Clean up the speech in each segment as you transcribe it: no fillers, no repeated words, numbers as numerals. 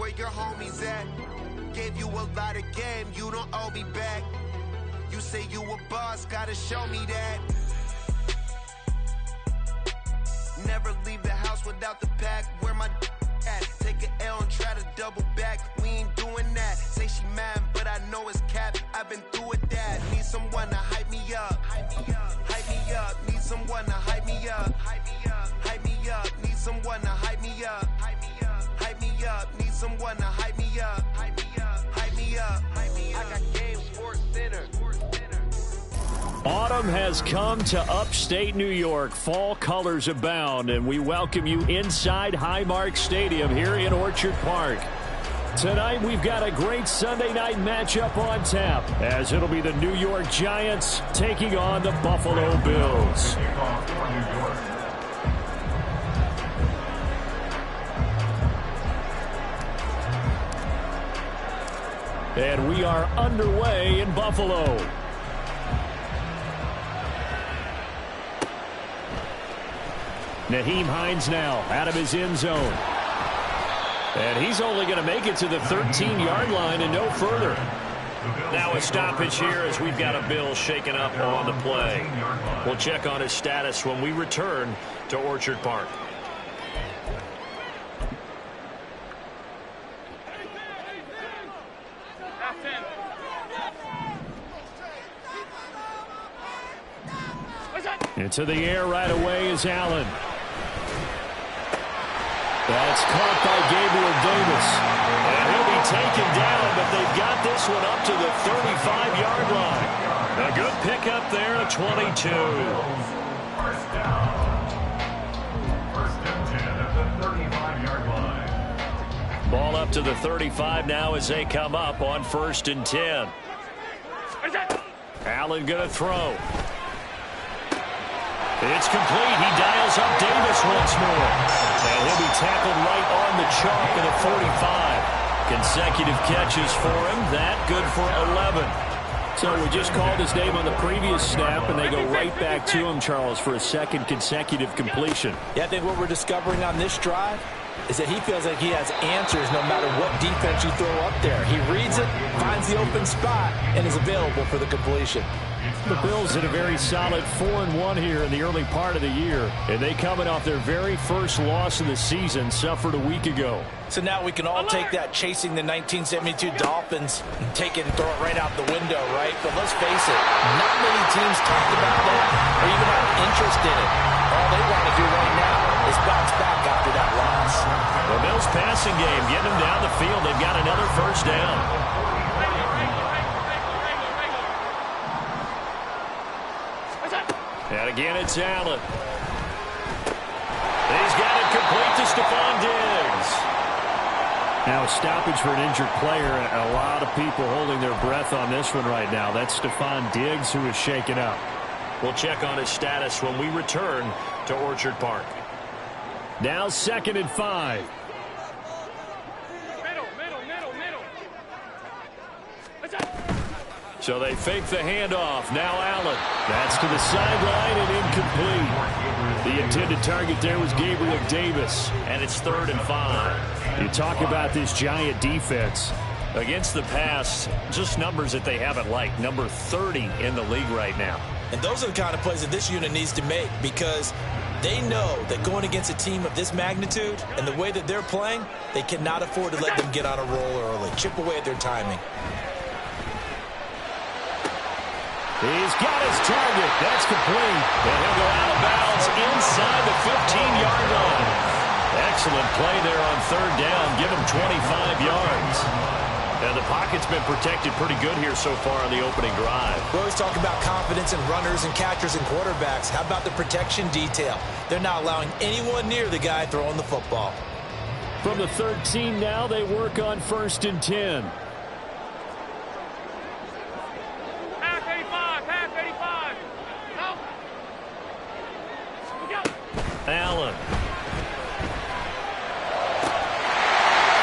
where your homies at. Gave you a lot of game, you don't owe me back. You say you a boss, gotta show me that. Never leave the house without the pack. Where my at? Take an L and try to double back. We ain't doing that. Say she mad, but I know it's cap. I've been through with that. Need someone to hype me up. Hype me up. Hype me up. Need someone to hype me up. Hype me up. Hype me up. Need someone to hype me up. Hype me up. Hype me up. Need someone to hype me up. Hype me up. Hype me up. Hype me up. I got Game Sports Center. Autumn has come to upstate New York. Fall colors abound, and we welcome you inside Highmark Stadium here in Orchard Park. Tonight, we've got a great Sunday night matchup on tap, as it'll be the New York Giants taking on the Buffalo Bills. And we are underway in Buffalo. Nyheim Hines now out of his end zone. And he's only going to make it to the 13-yard line and no further. Now a stoppage here as we've got a Bill shaken up on the play. We'll check on his status when we return to Orchard Park. Into the air right away is Allen. That's caught by Gabriel Davis. And he'll be taken down, but they've got this one up to the 35-yard line. A good pickup there at 22. First down. First and 10 at the 35-yard line. Ball up to the 35 now as they come up on 1st and 10. Allen going to throw. It's complete. He dials up Davis once more. And he'll be tackled right on the chalk at the 45. Consecutive catches for him. That good for 11. So we just called his name on the previous snap, and they go right back to him, Charles, for a second consecutive completion. Yeah, I think what we're discovering on this drive is that he feels like he has answers no matter what defense you throw up there. He reads it, finds the open spot, and is available for the completion. The Bills had a very solid 4-1 here in the early part of the year, and they coming off their very first loss of the season, suffered a week ago. So now we can all take that chasing the 1972 Dolphins and take it and throw it right out the window, right? But let's face it, not many teams talked about that or even have interest in it. All they want to do right now is bounce back after that loss. The Bills passing game, getting them down the field. They've got another first down. And again, it's Allen. He's got it complete to Stephon Diggs. Now a stoppage for an injured player, and a lot of people holding their breath on this one right now. That's Stephon Diggs who is shaken up. We'll check on his status when we return to Orchard Park. Now 2nd and 5. So they fake the handoff. Now Allen. That's to the sideline and incomplete. The intended target there was Gabriel Davis. And it's 3rd and 5. You talk about this Giant defense. Against the pass, just numbers that they haven't liked. Number 30 in the league right now. And those are the kind of plays that this unit needs to make, because they know that going against a team of this magnitude and the way that they're playing, they cannot afford to let them get on a roll early. Chip away at their timing. He's got his target. That's complete. And he'll go out of bounds inside the 15-yard line. Excellent play there on 3rd down. Give him 25 yards. Now, the pocket's been protected pretty good here so far on the opening drive. We always talk about confidence in runners and catchers and quarterbacks. How about the protection detail? They're not allowing anyone near the guy throwing the football. From the 13 now, they work on 1st and 10. Allen.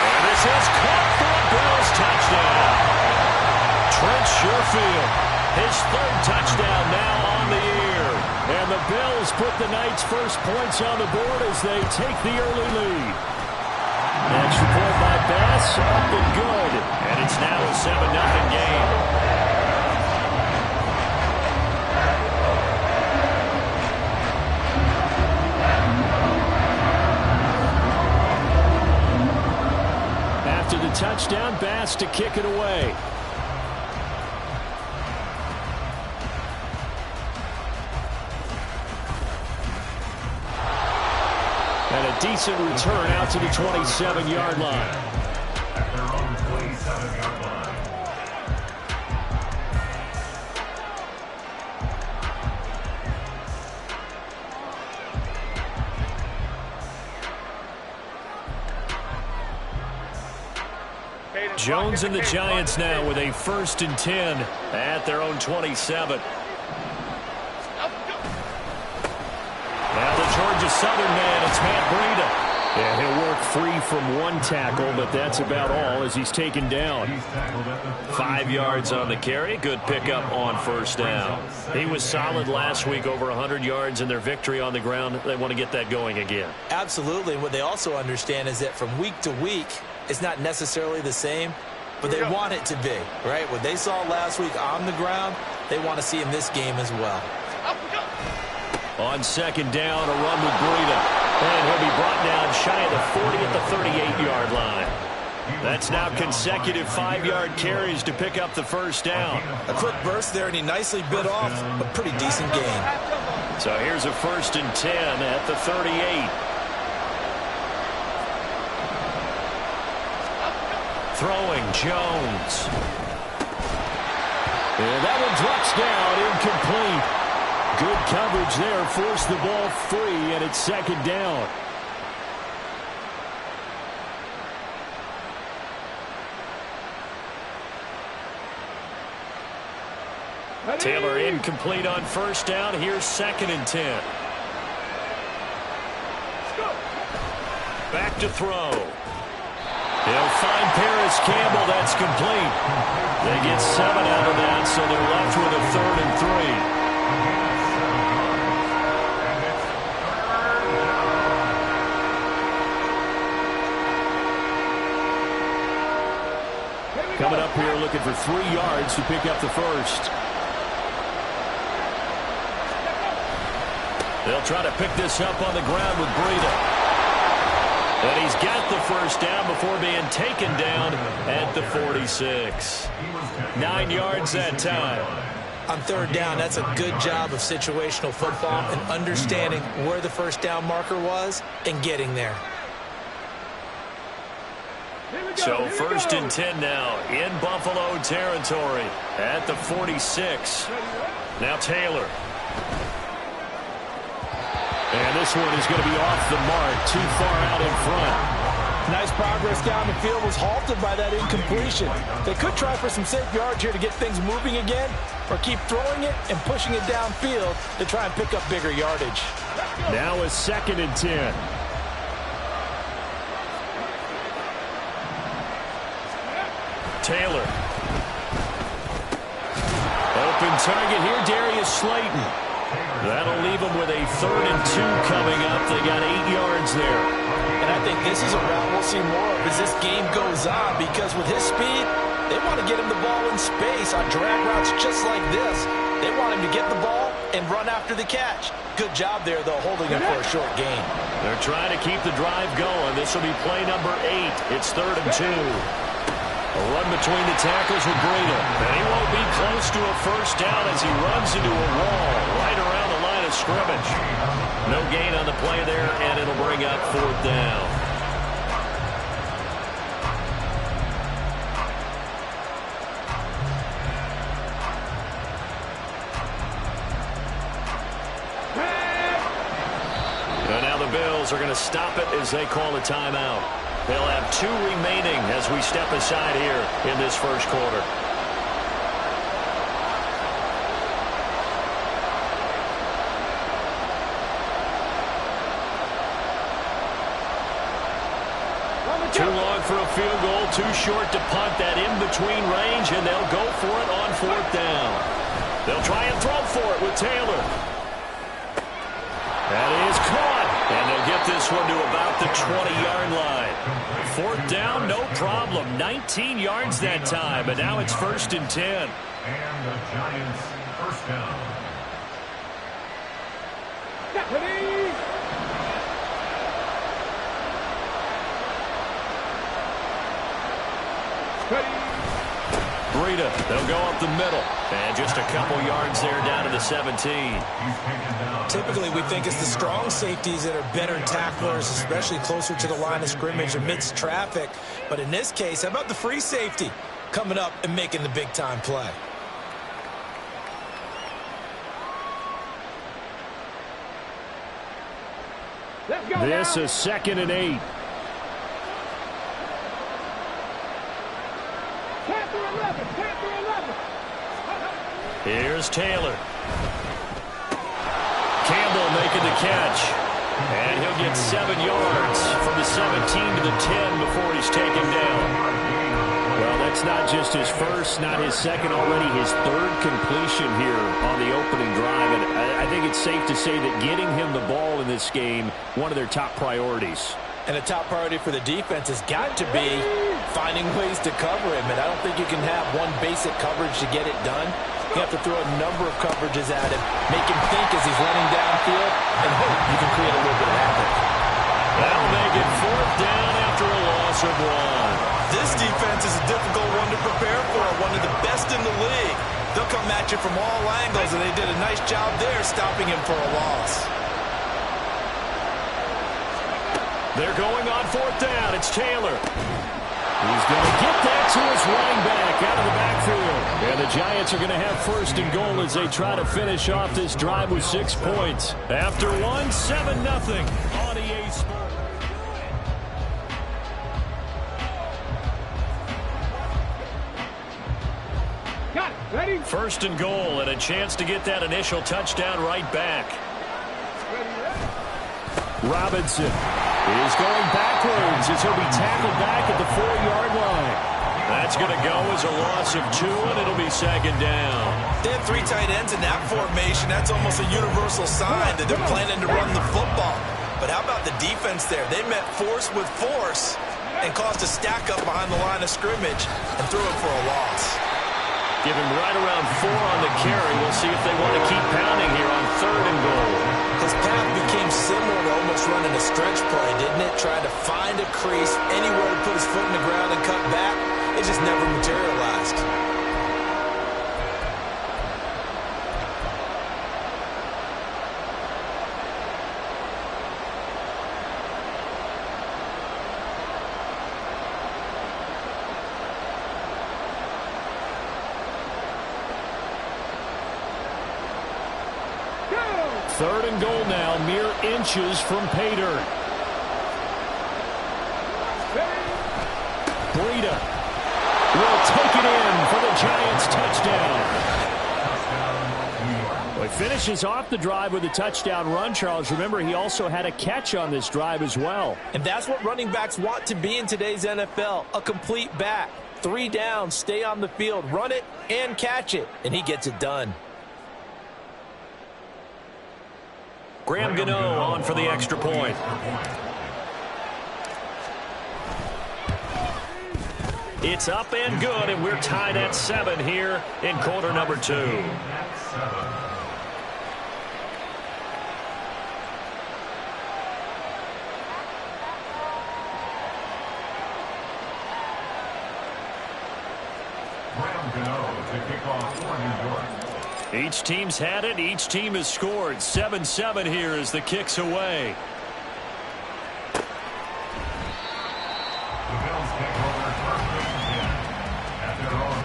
And this is caught for a Bills touchdown. Trent Sherfield, his 3rd touchdown now on the year. And the Bills put the night's first points on the board as they take the early lead. Extra point by Bass. pass up and good. And it's now a 7-0 game. After the touchdown, Bass to kick it away. And a decent return out to the 27-yard line. At their own 27-yard line. Jones and the Giants now with a 1st and 10 at their own 27. Now the Georgia Southern man, it's Matt Breida. And he'll work free from one tackle, but that's about all as he's taken down. 5 yards on the carry. Good pickup on 1st down. He was solid last week, over 100 yards in their victory on the ground. They want to get that going again. Absolutely. What they also understand is that from week to week, it's not necessarily the same, but they want it to be, right? What they saw last week on the ground, they want to see in this game as well. On 2nd down, a run with Breida. And he'll be brought down shy of the 40 at the 38-yard line. That's now consecutive 5-yard carries to pick up the 1st down. A quick burst there, and he nicely bit off a pretty decent gain. So here's a 1st and 10 at the 38. Throwing Jones. And that one drops down, incomplete. Good coverage there, forced the ball free, and it's 2nd down. Taylor incomplete on 1st down. Here's 2nd and 10. Back to throw. He'll find Paris Campbell. That's complete. They get 7 out of that, so they're left with a 3rd and 3. Coming up here looking for 3 yards to pick up the 1st. They'll try to pick this up on the ground with Breida. And he's got the 1st down before being taken down at the 46. 9 yards that time. On 3rd down, that's a good job of situational football and understanding where the 1st down marker was and getting there. So 1st and 10 now in Buffalo territory at the 46. Now Taylor. And this one is going to be off the mark, too far out in front. Nice progress down the field, was halted by that incompletion. They could try for some safe yards here to get things moving again, or keep throwing it and pushing it downfield to try and pick up bigger yardage. Now a 2nd and 10. Taylor. Open target here, Darius Slayton. That'll leave them with a 3rd and 2 coming up. They got 8 yards there. And I think this is a route we'll see more of as this game goes on, because with his speed, they want to get him the ball in space on drag routes just like this. They want him to get the ball and run after the catch. Good job there, though, holding him for a short gain. They're trying to keep the drive going. This will be play number 8. It's 3rd and 2. A run between the tackles with Breida. And he won't be close to a 1st down as he runs into a wall right around the line of scrimmage. No gain on the play there, and it'll bring up 4th down. And now the Bills are going to stop it as they call a timeout. They'll have 2 remaining as we step aside here in this 1st quarter. Too long for a field goal, too short to punt. That in-between range, and they'll go for it on 4th down. They'll try and throw for it with Taylor. That is caught, and they'll get get this one to about the 20-yard line. 4th down, no problem. 19 yards that time, but now it's 1st and 10. And the Giants' first down. Breida, they'll go up the middle. And just a couple yards there down to the 17. Typically, we think it's the strong safeties that are better tacklers, especially closer to the line of scrimmage amidst traffic. But in this case, how about the free safety coming up and making the big-time play? This is 2nd and 8. Here's Taylor. Campbell making the catch. And he'll get 7 yards from the 17 to the 10 before he's taken down. Well, that's not just his first, not his second, already his 3rd completion here on the opening drive. And I think it's safe to say that getting him the ball in this game, one of their top priorities. And a top priority for the defense has got to be finding ways to cover him. And I don't think you can have one basic coverage to get it done. You have to throw a number of coverages at him, make him think as he's running downfield, and hope you can create a little bit of havoc. That'll make it 4th down after a loss of 1. This defense is a difficult one to prepare for, one of the best in the league. They'll come at you from all angles, and they did a nice job there stopping him for a loss. They're going on 4th down. It's Taylor. He's going to get that to his running back out of the backfield. And the Giants are going to have 1st and goal as they try to finish off this drive with 6 points. After 1, 7-0 on EA Sports. Got it. Ready? 1st and goal and a chance to get that initial touchdown right back. Robinson is going backwards as he'll be tackled back at the 4-yard line. That's going to go as a loss of 2, and it'll be 2nd down. They have 3 tight ends in that formation. That's almost a universal sign that they're planning to run the football. But how about the defense there? They met force with force and caused a stack up behind the line of scrimmage and threw it for a loss. Give him right around 4 on the carry. We'll see if they want to keep pounding here on 3rd and goal. His path became similar to almost running a stretch play, didn't it? Trying to find a crease, anywhere to put his foot in the ground and cut back. It just never materialized. Third and goal now, mere inches from pay dirt. Breida will take it in for the Giants touchdown. Well, he finishes off the drive with a touchdown run, Charles. Remember, he also had a catch on this drive as well. And that's what running backs want to be in today's NFL, a complete back. 3 down, stay on the field, run it and catch it, and he gets it done. Graham Gano on for the extra point. It's up and good, and we're tied at 7 here in quarter number 2. Graham Gano to kick off for New York. Each team's had it. Each team has scored. 7-7 here as the kick's away. The Bills take over 1st and 10 at their own.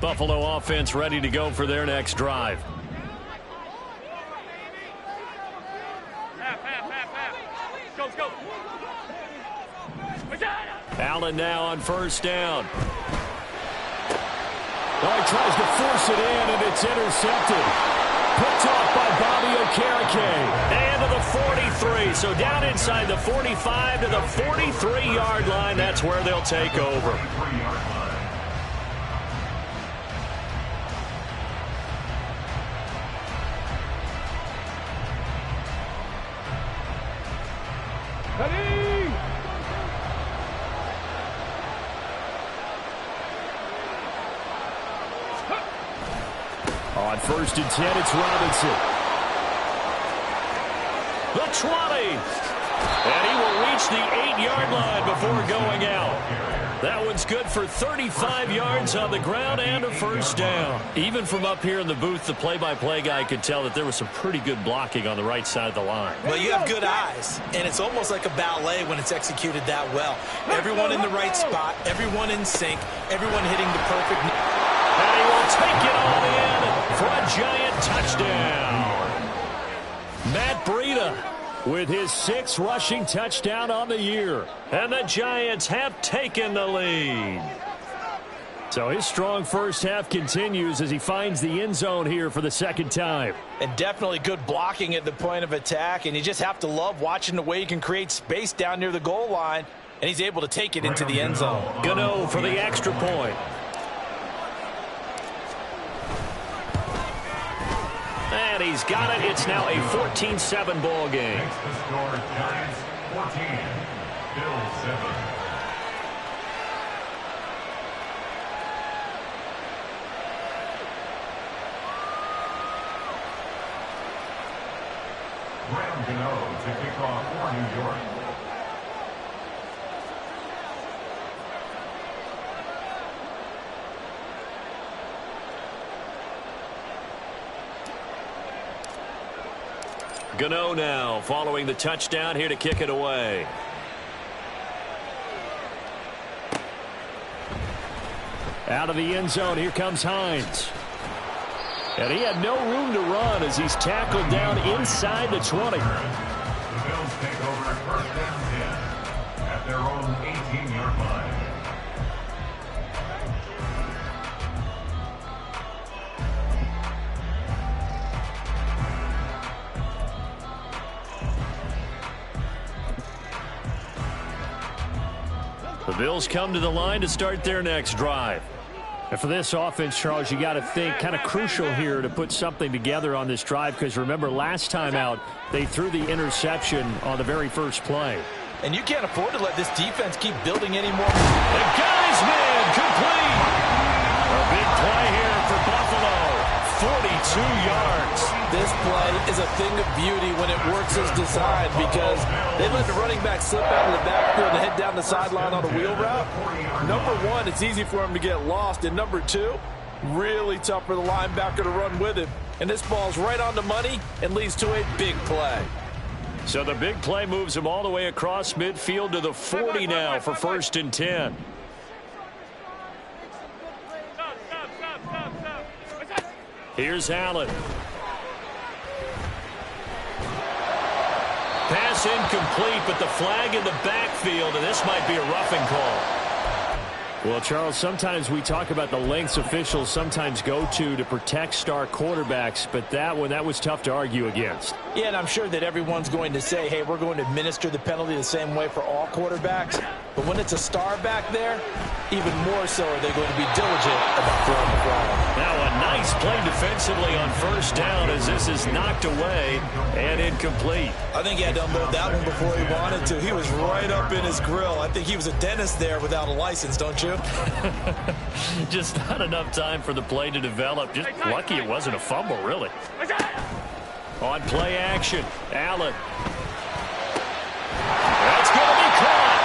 Buffalo offense ready to go for their next drive. Go. Allen now on first down. Oh, he tries to force it in, and it's intercepted. Picked off by Bobby Okereke. And to the 43. So down inside the 45 to the 43-yard line. That's where they'll take over. Ready! On first and 10, it's Robinson. The 20. And he will reach the 8-yard line before going out. That one's good for 35 yards on the ground and a first down. Even from up here in the booth, the play-by-play guy could tell that there was some pretty good blocking on the right side of the line. Well, you have good eyes, and it's almost like a ballet when it's executed that well. Everyone in the right spot, everyone in sync, everyone hitting the perfect... And he will take it all in for a giant touchdown. Matt Breida with his 6th rushing touchdown on the year. And the Giants have taken the lead. So his strong first half continues as he finds the end zone here for the second time. And definitely good blocking at the point of attack. And you just have to love watching the way he can create space down near the goal line. And he's able to take it into the end zone. Gano for the extra point. And he's got it. It's now a 14-7 ball game. Makes the score Giants 14, Bills 7. Graham Gano to kick off for New York. Gano now following the touchdown here to kick it away. Out of the end zone, here comes Hines. And he had no room to run as he's tackled down inside the 20. The Bills take over first down 10 at their own 18-yard line. The Bills come to the line to start their next drive. And for this offense, Charles, you got to think kind of crucial here to put something together on this drive because remember last time out they threw the interception on the very first play. And you can't afford to let this defense keep building anymore. The guy's man complete. A big play here for Buffalo. 42 yards. This play is a thing of beauty when it works as designed because they let the running back slip out of the backfield and head down the sideline on a wheel route. Number one, it's easy for him to get lost. And number two, really tough for the linebacker to run with him. And this ball's right on the money and leads to a big play. So the big play moves him all the way across midfield to the 40 now for first and 10. Here's Allen. Pass incomplete, but the flag in the backfield, and this might be a roughing call. Well, Charles, sometimes we talk about the lengths officials sometimes go to protect star quarterbacks, but that was tough to argue against. Yeah, and I'm sure that everyone's going to say, hey, we're going to administer the penalty the same way for all quarterbacks. But when it's a star back there, even more so are they going to be diligent about throwing the flag. Now a nice play defensively on first down as this is knocked away and incomplete. I think he had to unload that one before he wanted to. He was right up in his grill. I think he was a dentist there without a license, don't you? Just not enough time for the play to develop. Just lucky it wasn't a fumble, really. On play action, Allen. That's going to be caught.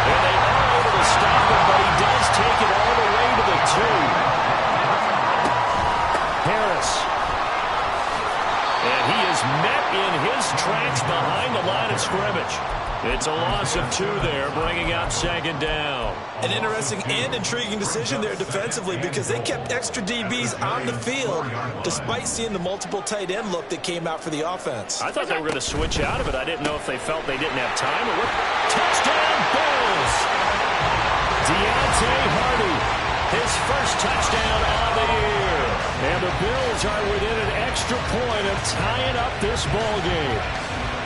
And they are able to stop him, but he does take it all the way to the 2. Harris. And he is met in his tracks behind the line of scrimmage. It's a loss of 2 there, bringing up second down. An interesting and intriguing decision there defensively because they kept extra DBs on the field despite seeing the multiple tight end look that came out for the offense. I thought they were going to switch out of it. I didn't know if they felt they didn't have time. Touchdown, Bills! Deontay Hardy, his first touchdown of the year. And the Bills are within an extra point of tying up this ball game.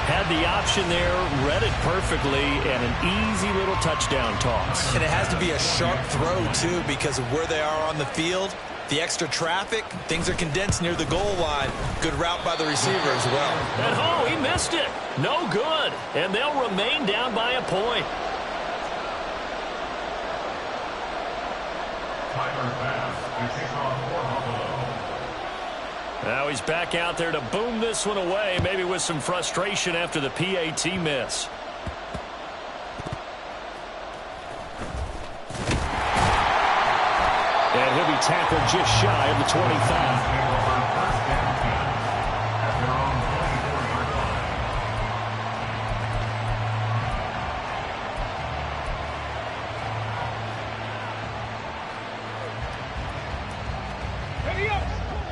Had the option there, read it perfectly, and an easy little touchdown toss. And it has to be a sharp throw, too, because of where they are on the field. The extra traffic, things are condensed near the goal line. Good route by the receiver as well. And oh, he missed it. No good. And they'll remain down by a point. Tyler Bass to kick off for Buffalo. Now he's back out there to boom this one away, maybe with some frustration after the PAT miss. And he'll be tackled just shy of the 25.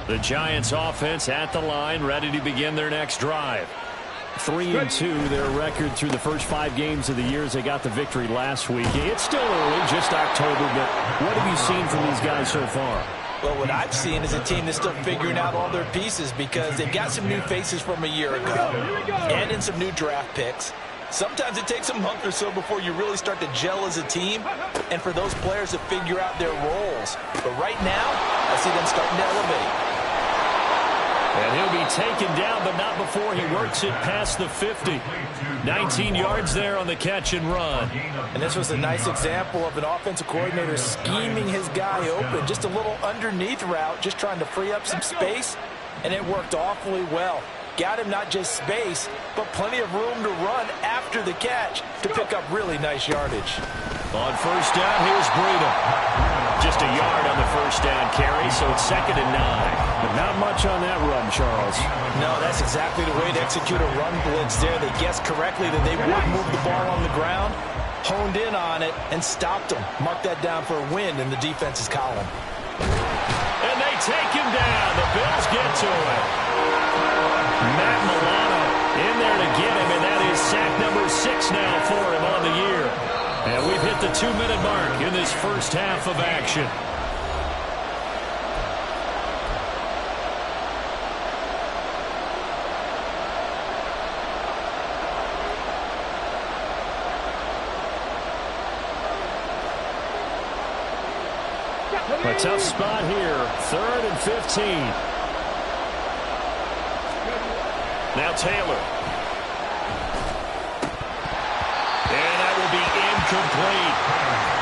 The Giants offense at the line, ready to begin their next drive. 3-2, their record through the first 5 games of the year as they got the victory last week. It's still early, just October, but what have you seen from these guys so far? Well, what I've seen is a team that's still figuring out all their pieces because they've got some new faces from a year ago and in some new draft picks. Sometimes it takes a month or so before you really start to gel as a team and for those players to figure out their roles. But right now, I see them starting to elevate. And he'll be taken down, but not before he works it past the 50. 19 yards there on the catch and run. And this was a nice example of an offensive coordinator scheming his guy open. Just a little underneath route, just trying to free up some space, and it worked awfully well. Got him not just space, but plenty of room to run after the catch to pick up really nice yardage. On first down, here's Breida. Just a yard on the first down carry, so it's 2nd and 9. But not much on that run, Charles. No, that's exactly the way to execute a run blitz there. They guessed correctly that they would move the ball on the ground, honed in on it, and stopped them. Mark that down for a win in the defense's column. And they take him down. The Bills get to it. Matt Milano in there to get him, and that is sack number 6 now for him on the year. And we've hit the 2-minute mark in this first half of action. A tough spot here. 3rd and 15. Now Taylor. And that will be incomplete.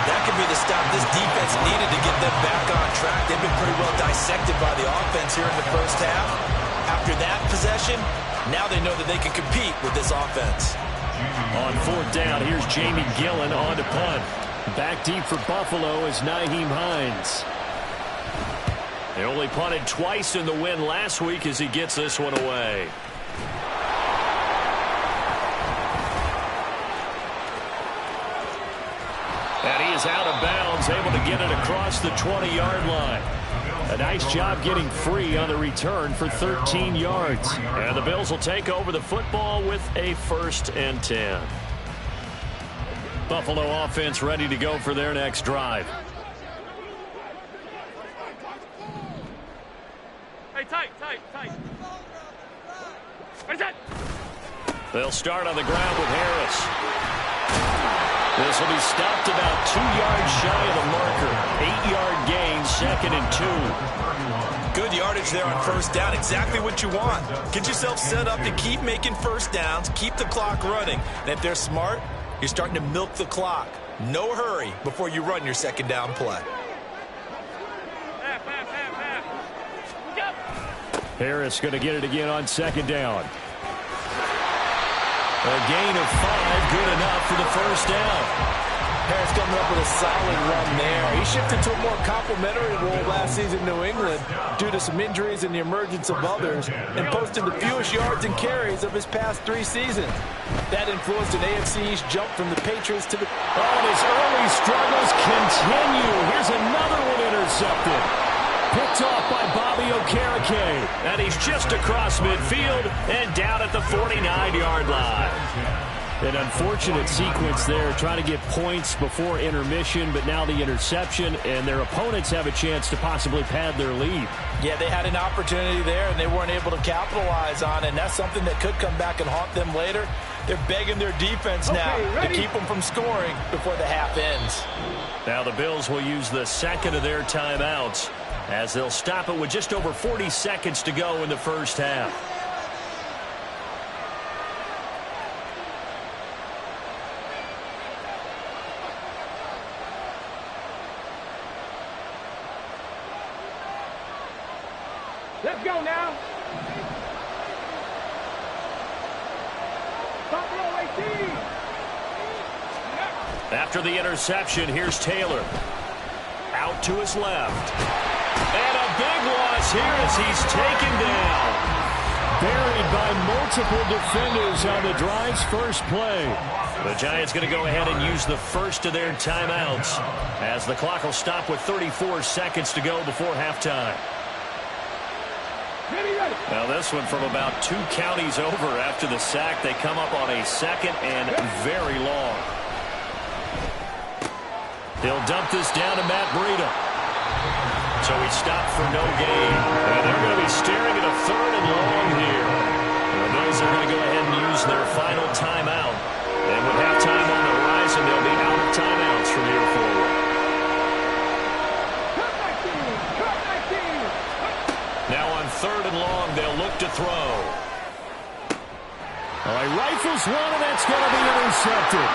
That could be the stop this defense needed to get them back on track. They've been pretty well dissected by the offense here in the first half. After that possession, now they know that they can compete with this offense. On 4th down, here's Jamie Gillen on to punt. Back deep for Buffalo is Nyheim Hines. They only punted twice in the win last week as he gets this one away. And he is out of bounds, able to get it across the 20-yard line. A nice job getting free on the return for 13 yards. And the Bills will take over the football with a 1st and 10. Buffalo offense ready to go for their next drive. Hey, tight. Where's that? They'll start on the ground with Harris. This will be stopped about 2 yards shy of the marker. 8-yard gain, 2nd and 2. Good yardage there on first down. Exactly what you want. Get yourself set up to keep making first downs, keep the clock running. And if they're smart, you're starting to milk the clock. No hurry before you run your 2nd down play. Harris going to get it again on 2nd down. A gain of 5, good enough for the first down. Harris coming up with a solid run there. He shifted to a more complimentary role last season in New England due to some injuries and the emergence of others, and posted the fewest yards and carries of his past 3 seasons. That influenced an AFC East jump from the Patriots to the... Oh, his early struggles continue. Here's another one intercepted. Picked off by Bobby Okereke. And he's just across midfield and down at the 49-yard line. An unfortunate sequence there, trying to get points before intermission, but now the interception, and their opponents have a chance to possibly pad their lead. Yeah, they had an opportunity there, and they weren't able to capitalize on it, and that's something that could come back and haunt them later. They're begging their defense now to keep them from scoring before the half ends. Now the Bills will use the second of their timeouts as they'll stop it with just over 40 seconds to go in the first half. Let's go now. After the interception, here's Taylor. Out to his left. And a big loss here as he's taken down. Buried by multiple defenders on the drive's first play. The Giants going to go ahead and use the first of their timeouts as the clock will stop with 34 seconds to go before halftime. Now this one from about 2 counties over after the sack. They come up on a second and very long. They'll dump this down to Matt Breida. So he stopped for no gain. And they're going to be staring at a 3rd and long here. The Bills are going to go ahead and use their final timeout. And with halftime on the horizon, they'll be out of timeouts from here forward. Now on 3rd and long, they'll look to throw. All right, rifles one, and that's going to be intercepted.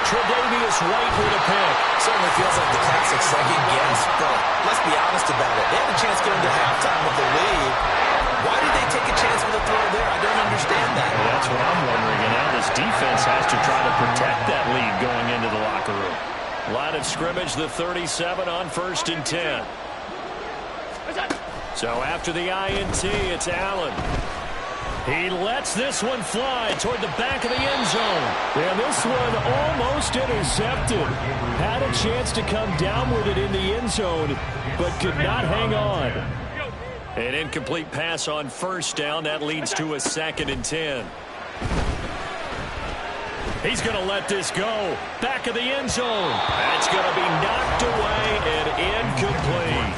Tre'Davious White with a pick. Certainly feels like the classic second guess, but let's be honest about it. They had a chance to get into halftime with the lead. Why did they take a chance with a throw there? I don't understand that. Well, that's what I'm wondering, and now this defense has to try to protect that lead going into the locker room. Line of scrimmage, the 37 on 1st and 10. So after the INT, it's Allen. He lets this one fly toward the back of the end zone. And this one almost intercepted. Had a chance to come down with it in the end zone, but could not hang on. An incomplete pass on 1st down. That leads to a 2nd and 10. He's going to let this go. Back of the end zone. That's going to be knocked away and incomplete.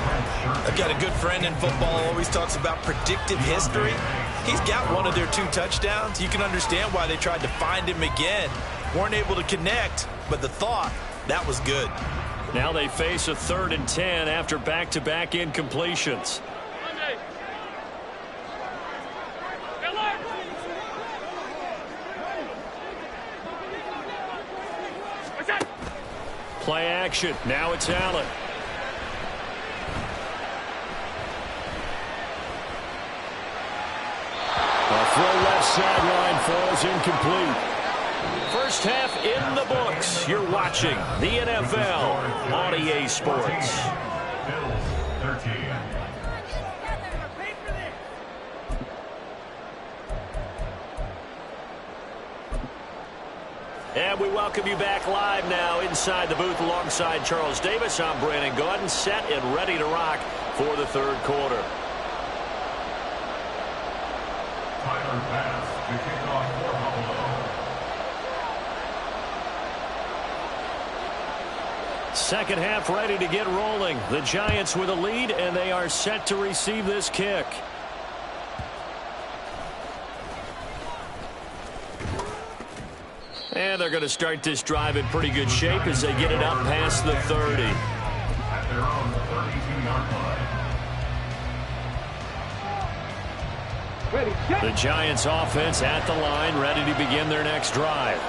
I've got a good friend in football, always talks about predictive history. He's got one of their 2 touchdowns. You can understand why they tried to find him again. Weren't able to connect, but the thought, that was good. Now they face a 3rd and 10 after back-to-back incompletions. Play action. Now it's Allen. A throw left sideline falls incomplete. First half in the books. You're watching the NFL on EA Sports. Bills 13. And we welcome you back live now inside the booth alongside Charles Davis. I'm Brandon Gordon, set and ready to rock for the 3rd quarter. Tyler pass to kick off for Buffalo. Second half ready to get rolling. The Giants with a lead, and they are set to receive this kick. And they're going to start this drive in pretty good shape as they get it up past the 30. At their own 32-yard line. The Giants offense at the line, ready to begin their next drive.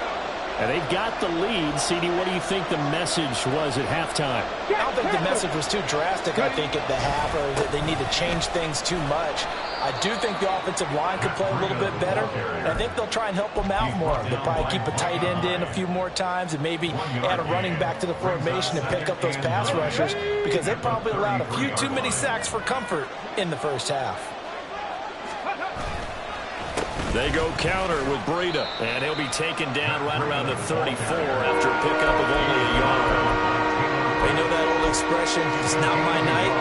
And they've got the lead. CD, what do you think the message was at halftime? I don't think the message was too drastic, I think, at the half, or that they need to change things too much. I do think the offensive line could play a little bit better, and I think they'll try and help them out more. They'll probably keep a tight end in a few more times and maybe add a running back to the formation and pick up those pass rushers because they probably allowed a few too many sacks for comfort in the first half. They go counter with Breida, and he'll be taken down right around the 34 after a pickup of only a yard. You know that old expression, it's not my night?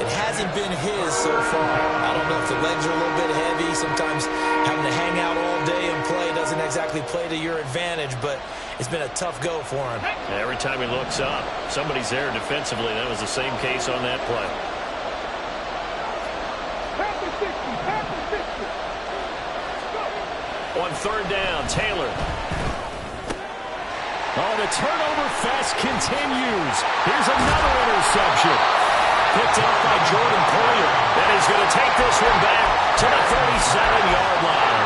It hasn't been his so far. I don't know if the legs are a little bit heavy. Sometimes having to hang out all day and play doesn't exactly play to your advantage, but it's been a tough go for him. Every time he looks up, somebody's there defensively. That was the same case on that play. On third down, Taylor. Oh, the turnover fest continues. Here's another interception. Picked off by Jordan Poyer. And he's going to take this one back to the 37-yard line.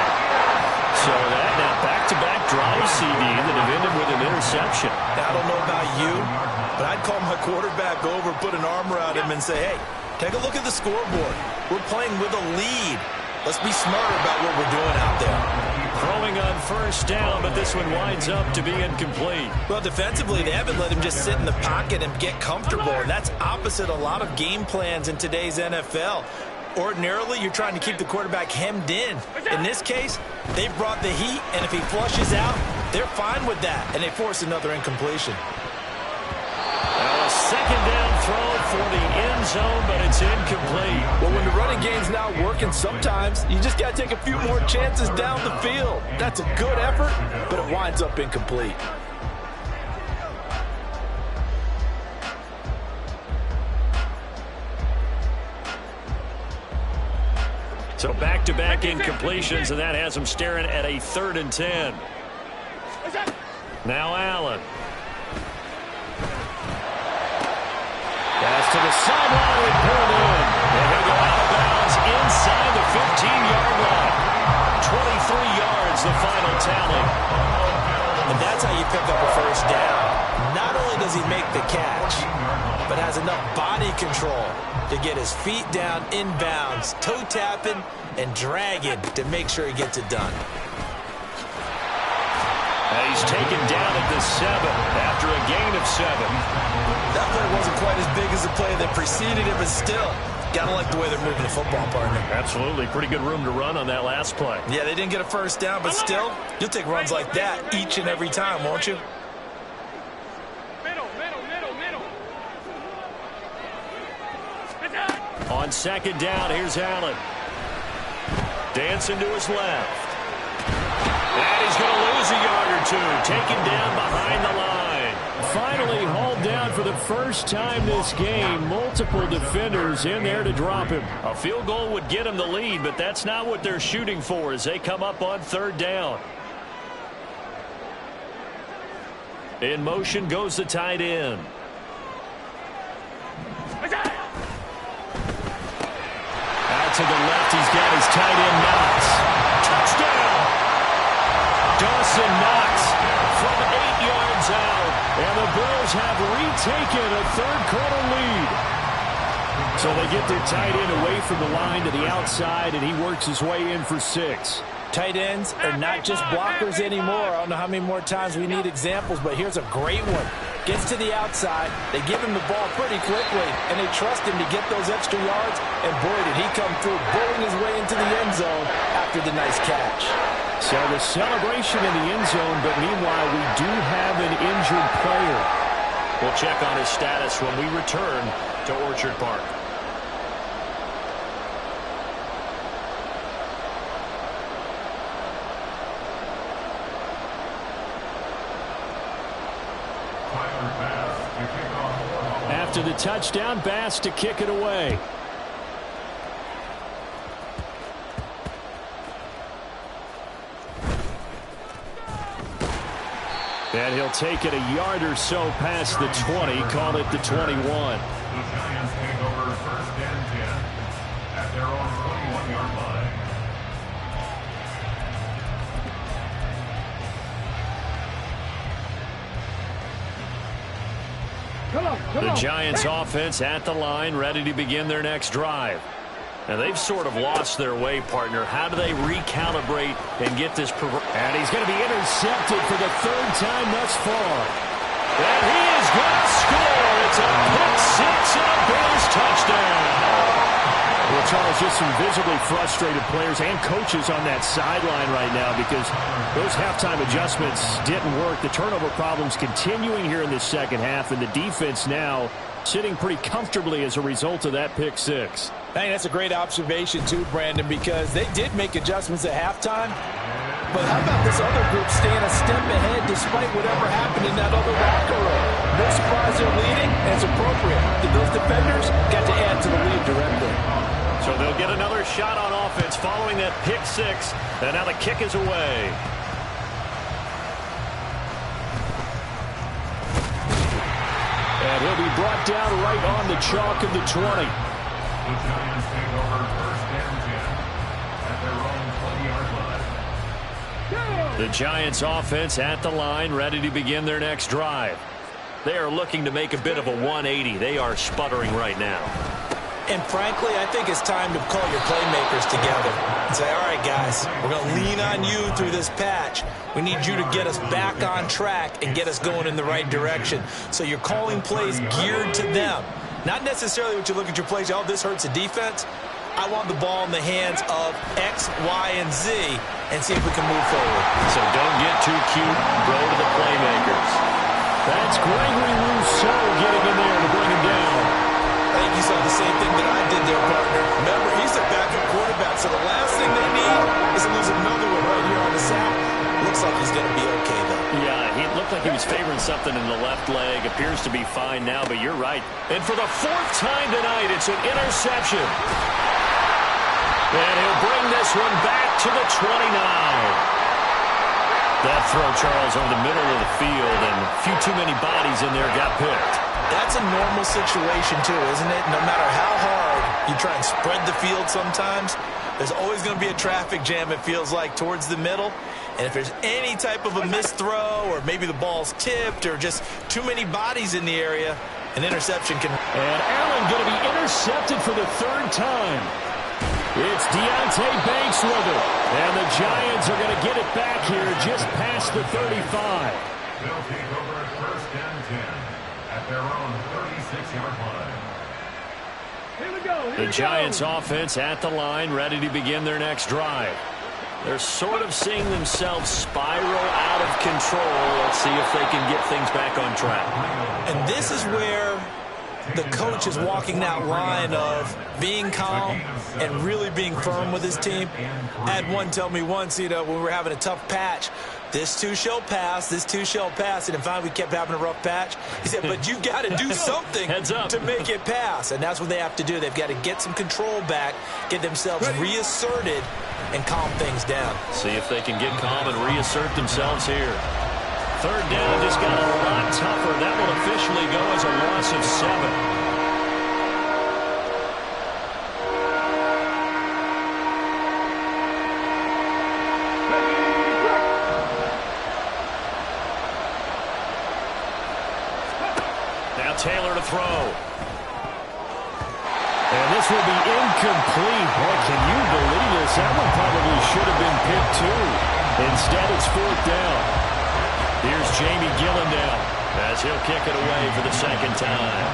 So that now back-to-back drive CD that have ended with an interception. Now, I don't know about you, but I'd call my quarterback over, put an arm around him, and say, hey, take a look at the scoreboard. We're playing with a lead. Let's be smarter about what we're doing out there. Throwing on first down, but this one winds up to be incomplete. Well, defensively, they haven't let him just sit in the pocket and get comfortable, and that's opposite a lot of game plans in today's NFL. Ordinarily, you're trying to keep the quarterback hemmed in. In this case, they brought the heat, and if he flushes out, they're fine with that, and they force another incompletion. Now a second down throw for the end zone, but it's incomplete. Well, when the running game's not working, sometimes you just got to take a few more chances down the field. That's a good effort, but it winds up incomplete. So back-to-back incompletions, and that has them staring at a 3rd and 10. Now Allen. Pass to the sideline and pulled in. And he'll go out of bounds inside the 15-yard line. 23 yards, the final tally. And that's how you pick up a first down. Not only does he make the catch, but has enough body control to get his feet down inbounds, toe tapping and dragging to make sure he gets it done. And he's taken down at the 7 after a gain of 7. That play wasn't quite as big as the play that preceded it, but still, gotta like the way they're moving the football, partner. Absolutely. Pretty good room to run on that last play. Yeah, they didn't get a first down, but still, you'll take runs like that each and every time, won't you? Middle. On second down, here's Allen. Dancing to his left. And he's going to lose a yard or two. Taken down behind the line. Finally hauled down for the first time this game. Multiple defenders in there to drop him. A field goal would get him the lead, but that's not what they're shooting for as they come up on 3rd down. In motion goes the tight end. Out to the left, he's got his tight end Knox. Touchdown! Dawson Knox from 8 yards out. And the Bills have retaken a 3rd-quarter lead. So they get their tight end away from the line to the outside, and he works his way in for 6. Tight ends are not just blockers anymore. I don't know how many more times we need examples, but here's a great one. Gets to the outside, they give him the ball pretty quickly, and they trust him to get those extra yards, and boy, did he come through, bowling his way into the end zone after the nice catch. So the celebration in the end zone, but meanwhile, we do have an injured player. We'll check on his status when we return to Orchard Park. After the touchdown, Bass to kick it away. And he'll take it a yard or so past the 20, call it the 21. The Giants take over 1st and 10 at their own 21-yard line. The Giants offense at the line, ready to begin their next drive. And they've sort of lost their way, partner. How do they recalibrate and get this? And he's going to be intercepted for the third time thus far. And he is going to score. It's a pick six and a Bills touchdown. Well, Charles, just some visibly frustrated players and coaches on that sideline right now because those halftime adjustments didn't work. The turnover problems continuing here in the second half, and the defense now sitting pretty comfortably as a result of that pick six. I think that's a great observation, too, Brandon, because they did make adjustments at halftime. But how about this other group staying a step ahead despite whatever happened in that other locker room? No surprise they're leading, and it's appropriate. Those defenders got to add to the lead directly. So they'll get another shot on offense following that pick six. And now the kick is away. And he'll be brought down right on the chalk of the 20. The Giants take over first and 10 at their own 20-yard line. The Giants offense at the line, ready to begin their next drive. They are looking to make a bit of a 180. They are sputtering right now. And frankly, I think it's time to call your playmakers together and say, all right, guys, we're going to lean on you through this patch. We need you to get us back on track and get us going in the right direction. So you're calling plays geared to them. Not necessarily what you look at your plays, oh, this hurts the defense. I want the ball in the hands of X, Y, and Z and see if we can move forward. So don't get too cute. Go to the playmakers. That's Gregory Rousseau getting in there to bring him down. I think you saw the same thing that I did there, partner. Remember, he's a backup quarterback, so the last thing they need is to lose another one right here on the sack. Looks like he's going to be okay, though. Yeah, he looked like he was favoring something in the left leg. Appears to be fine now, but you're right. And for the fourth time tonight, it's an interception. And he'll bring this one back to the 29. That throw, Charles, over the middle of the field, and a few too many bodies in there got picked. That's a normal situation, too, isn't it? No matter how hard you try and spread the field sometimes, there's always going to be a traffic jam, it feels like, towards the middle. And if there's any type of a missed throw or maybe the ball's tipped or just too many bodies in the area, an interception can... And Allen going to be intercepted for the third time. It's Deontay Banks with it. And the Giants are going to get it back here just past the 35. They'll take over at first and 10 at their own 36-yard line. Here we go. The Giants offense at the line, ready to begin their next drive. They're sort of seeing themselves spiral out of control. Let's see if they can get things back on track. And this is where the coach is walking that line of being calm and really being firm with his team. I had one tell me once, when we were having a tough patch, this too shall pass, this too shall pass. And finally we kept having a rough patch. He said, but you got to do something to make it pass. And that's what they have to do. They've got to get some control back, get themselves reasserted, and calm things down. See if they can get calm and reassert themselves here. Third down just got a lot tougher. That will officially go as a loss of 7. Taylor to throw. And this will be incomplete. Boy, can you believe this? That one probably should have been picked too. Instead, it's fourth down. Here's Jamie Gillendown as he'll kick it away for the second time.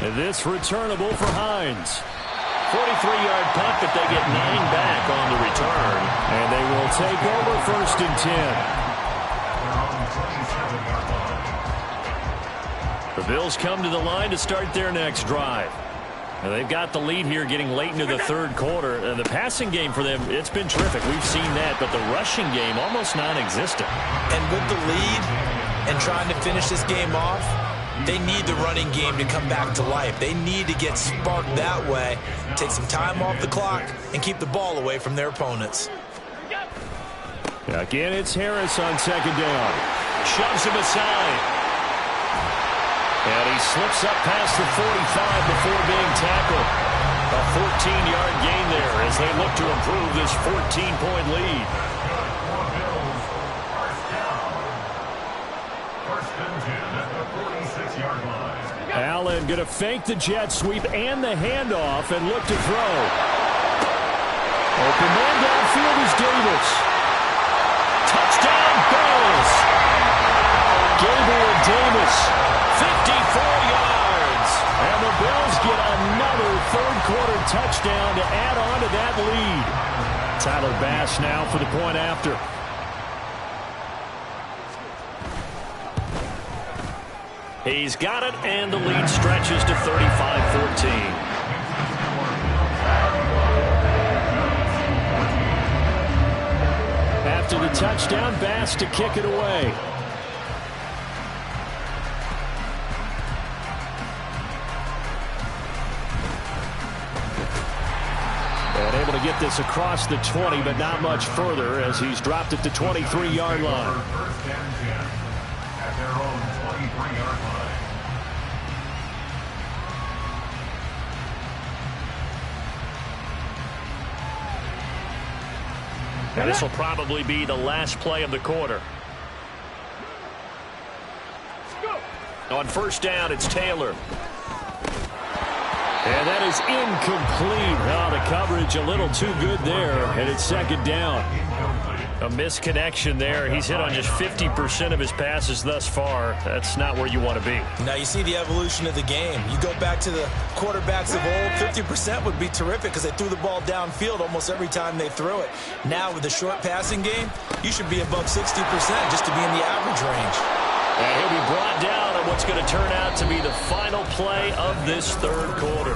And this returnable for Hines. 43-yard punt, but they get 9 back on the return. And they will take over first and 10. The Bills come to the line to start their next drive. And they've got the lead here getting late into the third quarter. And the passing game for them, it's been terrific. We've seen that, but the rushing game almost non-existent. And with the lead and trying to finish this game off, they need the running game to come back to life. They need to get sparked that way, take some time off the clock, and keep the ball away from their opponents. Again, it's Harris on second down. Shoves him aside. And he slips up past the 45 before being tackled. A 14-yard gain there as they look to improve this 14-point lead. Allen going to fake the jet sweep and the handoff and look to throw. Open man downfield is Davis. Touchdown, Bills. Gabriel Davis, 54 yards. And the Bills get another third-quarter touchdown to add on to that lead. Tyler Bass now for the point after. He's got it, and the lead stretches to 35-14. After the touchdown, Bass to kick it away. And able to get this across the 20, but not much further as he's dropped it to 23-yard line. First and 10 at their own 23-yard line. And this will probably be the last play of the quarter. On first down, it's Taylor. And that is incomplete. Oh, the coverage a little too good there, and it's second down. A misconnection there. He's hit on just 50% of his passes thus far. That's not where you want to be. Now you see the evolution of the game. You go back to the quarterbacks of old, 50% would be terrific because they threw the ball downfield almost every time they threw it. Now with the short passing game, you should be above 60% just to be in the average range. And he'll be brought down on what's going to turn out to be the final play of this third quarter.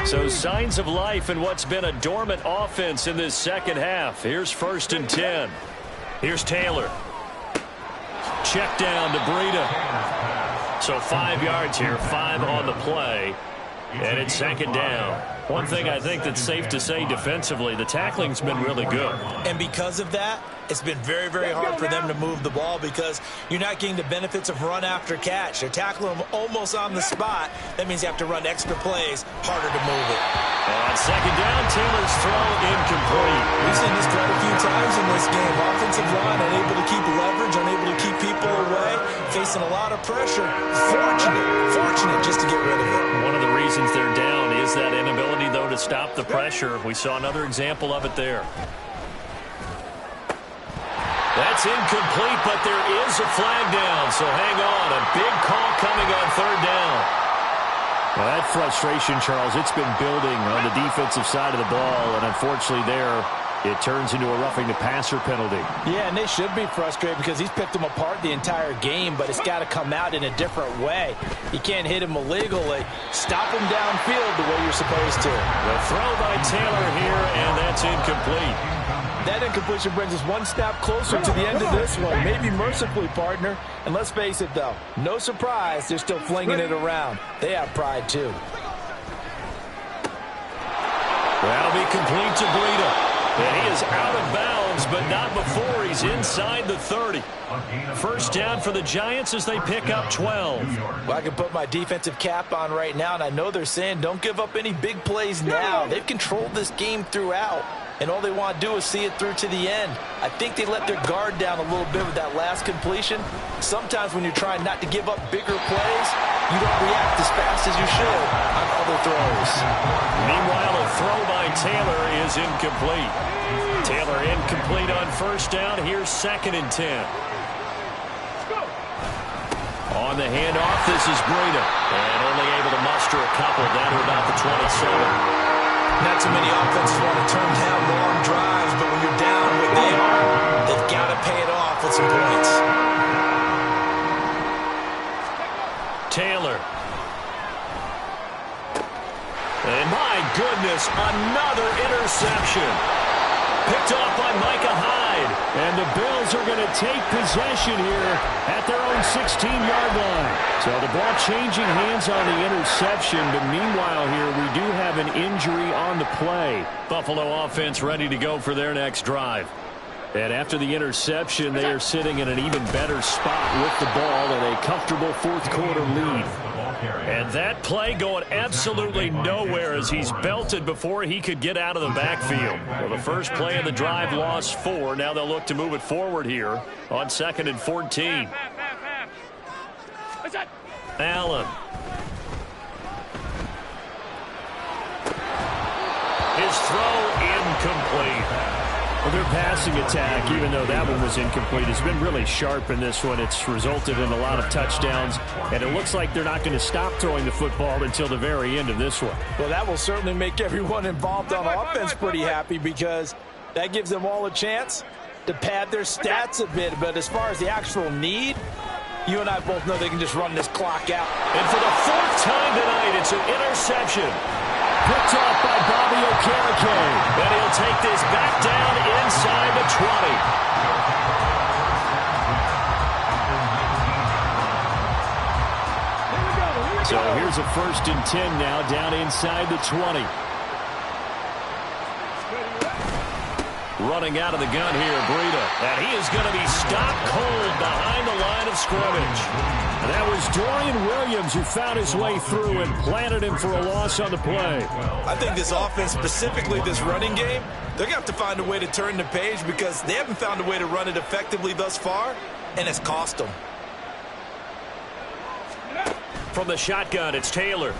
So signs of life in what's been a dormant offense in this second half. Here's first and 10. Here's Taylor. Check down to Breida. So 5 yards here, 5 on the play. And it's second down. One thing I think that's safe to say defensively, the tackling's been really good. And because of that, it's been very, very hard for them to move the ball because you're not getting the benefits of run after catch. They're tackling them almost on the spot. That means you have to run extra plays, harder to move it. On second down, Taylor's throw incomplete. We've seen this quite a few times in this game. Offensive line unable to keep leverage, unable to keep people away, facing a lot of pressure. Fortunate just to get rid of it. One of the reasons they're down is that inability, though, to stop the pressure. We saw another example of it there. That's incomplete, but there is a flag down, so hang on. A big call coming on third down. Well, that frustration, Charles, it's been building on the defensive side of the ball, and unfortunately there, it turns into a roughing the passer penalty. Yeah, and they should be frustrated because he's picked them apart the entire game, but it's got to come out in a different way. You can't hit him illegally. Stop him downfield the way you're supposed to. The throw by Taylor here, and that's incomplete. That incompletion brings us one step closer to the end of this one. Maybe mercifully, partner. And let's face it, though, no surprise, they're still flinging it around. They have pride, too. That'll be complete to Breida. And he is out of bounds, but not before he's inside the 30. First down for the Giants as they pick up 12. Well, I can put my defensive cap on right now, and I know they're saying don't give up any big plays now. They've controlled this game throughout, and all they want to do is see it through to the end. I think they let their guard down a little bit with that last completion. Sometimes when you're trying not to give up bigger plays, you don't react as fast as you should on other throws. Meanwhile, a throw by Taylor is incomplete. Taylor incomplete on first down. Here's second and 10. On the handoff, this is Breida. And only able to muster a couple down to about the 27. Not too many offenses want to turn down long drives, but when you're down what they are, they've got to pay it off with some points. Taylor. And my goodness, another interception. Picked off by Micah Hyde. And the Bills are going to take possession here at their own 16-yard line. So the ball changing hands on the interception. But meanwhile here, we do have an injury on the play. Buffalo offense ready to go for their next drive. And after the interception, they are sitting in an even better spot with the ball and a comfortable fourth quarter lead. And that play going absolutely nowhere as he's belted before he could get out of the backfield. Well, the first play of the drive lost 4. Now they'll look to move it forward here on 2nd and 14. Allen. His throw incomplete. Well, their passing attack, even though that one was incomplete, has been really sharp in this one. It's resulted in a lot of touchdowns, and it looks like they're not going to stop throwing the football until the very end of this one. Well, that will certainly make everyone involved on offense pretty happy because that gives them all a chance to pad their stats a bit. But as far as the actual need, you and I both know they can just run this clock out. And for the 4th time tonight, it's an interception. Picked off by Bobby Wk6. And he'll take this back down inside the 20. So here's a 1st and 10 now down inside the 20. Running out of the gun here, Breida. And he is going to be stopped cold behind the line of scrimmage. And that was Dorian Williams who found his way through and planted him for a loss on the play. I think this offense, specifically this running game, they're going to have to find a way to turn the page because they haven't found a way to run it effectively thus far, and it's cost them. From the shotgun, it's Taylor.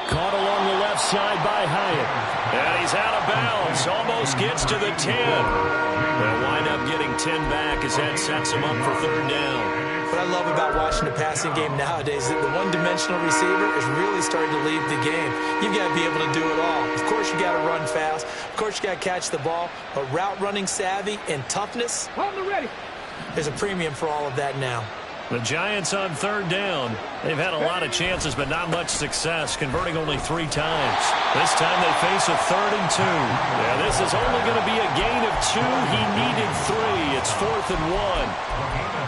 Caught along the left side by Hyatt. And he's out of bounds. Almost gets to the 10. They'll wind up getting 10 back as that sets him up for 3rd down. What I love about watching the passing game nowadays is that the one-dimensional receiver is really starting to lead the game. You've got to be able to do it all. Of course, you got to run fast. Of course, you got to catch the ball. But route running savvy and toughness, there's a premium for all of that now. The Giants on 3rd down. They've had a lot of chances, but not much success, converting only 3 times. This time they face a 3rd and 2. Yeah, this is only going to be a gain of 2. He needed 3. It's 4th and 1.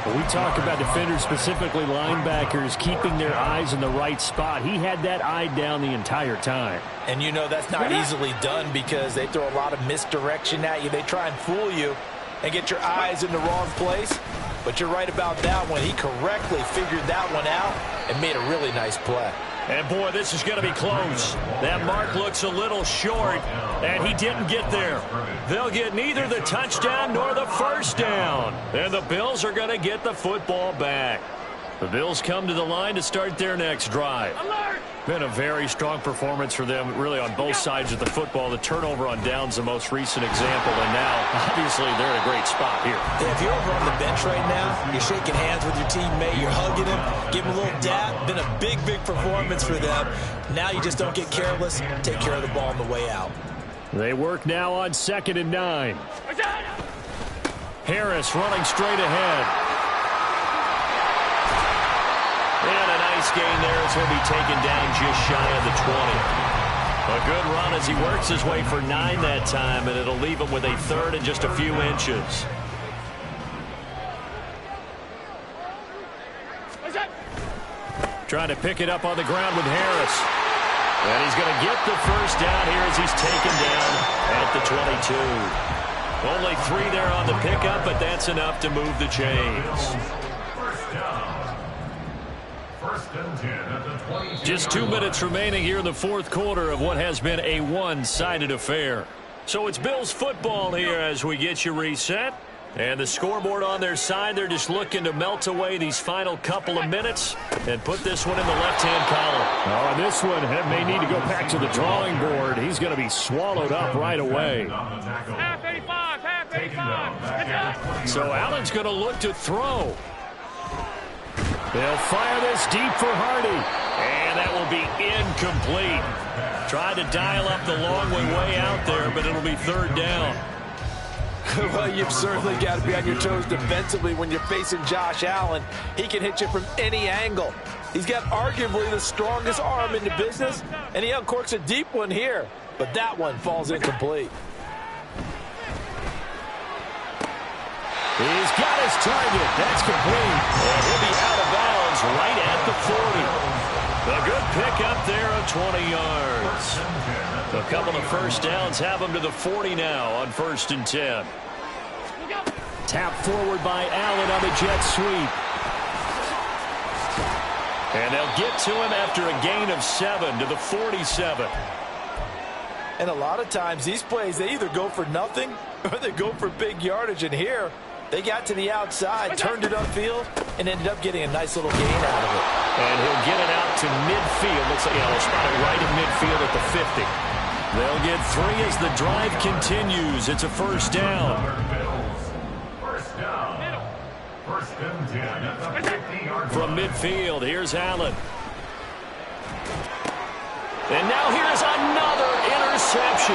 When we talk about defenders, specifically linebackers, keeping their eyes in the right spot. He had that eye down the entire time. And you know that's not easily done because they throw a lot of misdirection at you. They try and fool you and get your eyes in the wrong place. But you're right about that one. He correctly figured that one out and made a really nice play. And, boy, this is going to be close. That mark looks a little short, and he didn't get there. They'll get neither the touchdown nor the 1st down. And the Bills are going to get the football back. The Bills come to the line to start their next drive. Alert! Been a very strong performance for them, really, on both sides of the football. The turnover on downs, the most recent example, and now, obviously, they're in a great spot here. Yeah, if you're over on the bench right now, you're shaking hands with your teammate, you're hugging him, giving him a little dab. Been a big, big performance for them. Now you just don't get careless. Take care of the ball on the way out. They work now on 2nd and 9. Harris running straight ahead. And a nice gain there as he'll be taken down just shy of the 20. A good run as he works his way for 9 that time, and it'll leave him with a 3rd and just a few inches. Trying to pick it up on the ground with Harris. And he's going to get the 1st down here as he's taken down at the 22. Only 3 there on the pickup, but that's enough to move the chains. Just 2 minutes remaining here in the 4th quarter of what has been a one-sided affair. So it's Bills football here as we get you reset. And the scoreboard on their side, they're just looking to melt away these final couple of minutes and put this one in the left-hand column. Oh, and this one may need to go back to the drawing board. He's going to be swallowed up right away. Half 85, half 85. So Allen's going to look to throw. They'll fire this deep for Hardy. And that will be incomplete. Tried to dial up the long way out there, but it'll be 3rd down. Well, you've certainly got to be on your toes defensively when you're facing Josh Allen. He can hit you from any angle. He's got arguably the strongest arm in the business, and he uncorks a deep one here. But that one falls incomplete. He's got his target. That's complete. And he'll be out of bounds right at the 40. A good pickup there of 20 yards. A couple of 1st downs have him to the 40 now on 1st and 10. Tap forward by Allen on the jet sweep. And they'll get to him after a gain of 7 to the 47. And a lot of times these plays, they either go for nothing or they go for big yardage. And here, they got to the outside, turned it upfield, and ended up getting a nice little gain out of it. And he'll get it out to midfield. Looks like they'll spot it right at midfield at the 50. They'll get 3 as the drive continues. It's a first down. First down. First and 10 at the 50-yard From midfield, here's Allen. And now here's another interception.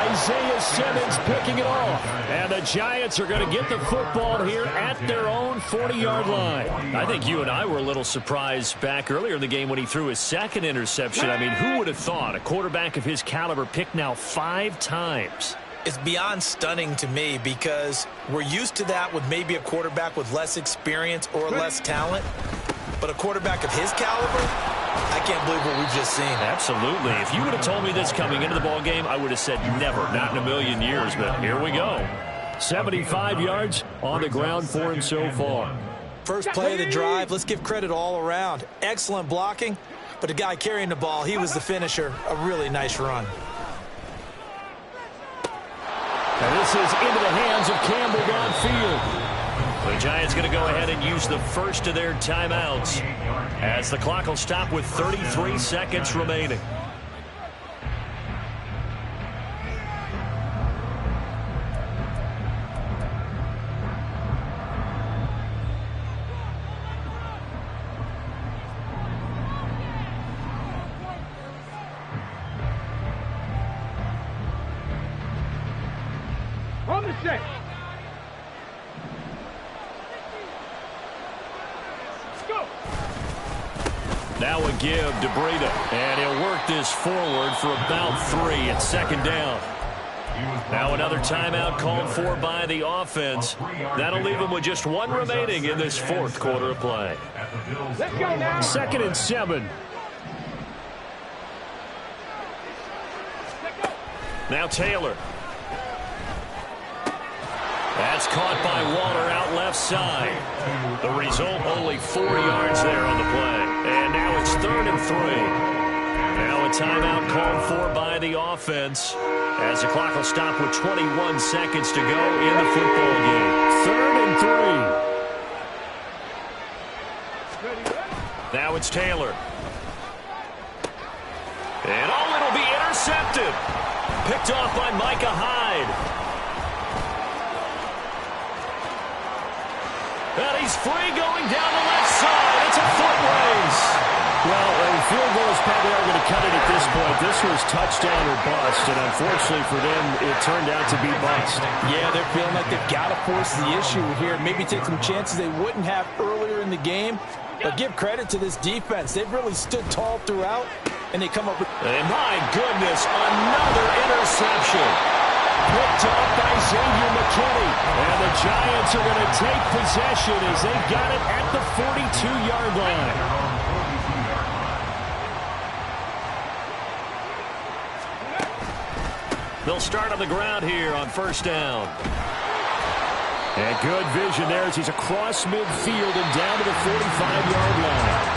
Isaiah Simmons picking it off. And the Giants are going to get the football here at their own 40-yard line. I think you and I were a little surprised back earlier in the game when he threw his second interception. I mean, who would have thought a quarterback of his caliber picked now 5 times? It's beyond stunning to me because we're used to that with maybe a quarterback with less experience or less talent. But a quarterback of his caliber, I can't believe what we've just seen. Absolutely. If you would have told me this coming into the ball game, I would have said never, not in a million years. But here we go. 75 yards on the ground for him so far. First play of the drive, let's give credit all around. Excellent blocking, but the guy carrying the ball, he was the finisher. A really nice run. And this is into the hands of Campbell downfield. The Giants going to go ahead and use the first of their timeouts as the clock will stop with 33 seconds remaining. On the set. Now a give to Breida, and he'll work this forward for about 3 at second down. Now another timeout called for by the offense. That'll leave them with just 1 remaining in this 4th quarter of play. Let's go now. 2nd and 7. Now Taylor. That's caught by Waller out left side. The result, only 4 yards there on the play. And now it's 3rd and 3. Now a timeout called for by the offense as the clock will stop with 21 seconds to go in the football game. 3rd and 3. Now it's Taylor. And it'll be intercepted. Picked off by Micah Hyde. And he's free going down the left side. It's a foot race. Well, the field goal is probably not going to cut it at this point. This was touchdown or bust, and unfortunately for them, it turned out to be bust. Yeah, they're feeling like they've got to force the issue here. Maybe take some chances they wouldn't have earlier in the game. But give credit to this defense. They've really stood tall throughout, and they come up with... And my goodness, another interception. Picked off by Xavier McKinney. And the Giants are going to take possession as they've got it at the 42-yard line. They'll start on the ground here on first down. And good vision there as he's across midfield and down to the 45-yard line.